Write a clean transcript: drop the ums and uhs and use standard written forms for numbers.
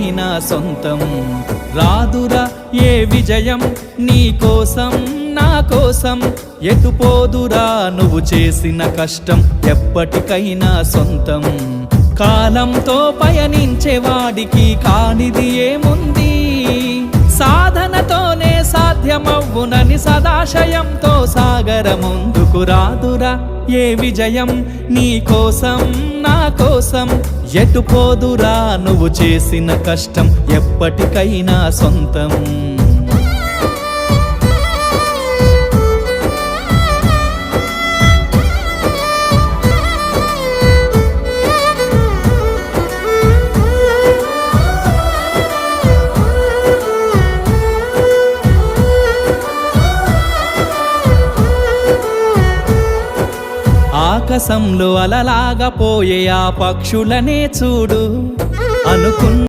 ఎప్పటికైనా సొంతం. రాదురా ఏ విజయం నీ కోసం నా కోసం, ఎటుపోదురా నువ్వు చేసిన కష్టం ఎప్పటికైనా సొంతం. కాలంతో పయనించేవాడికి కానిది ఏముంది, సాధనతోనే సాధ్యమవ్వునని సదాశయంతో సాగర ముందుకు. రాదురా ఏ విజయం నీ కోసం నా కోసం, ఎటుపోదురా నువ్వు చేసిన కష్టం ఎప్పటికైనా సొంతం. ఆకాశంలో అలలాగా పోయే ఆ పక్షులనే చూడు, అనుకున్న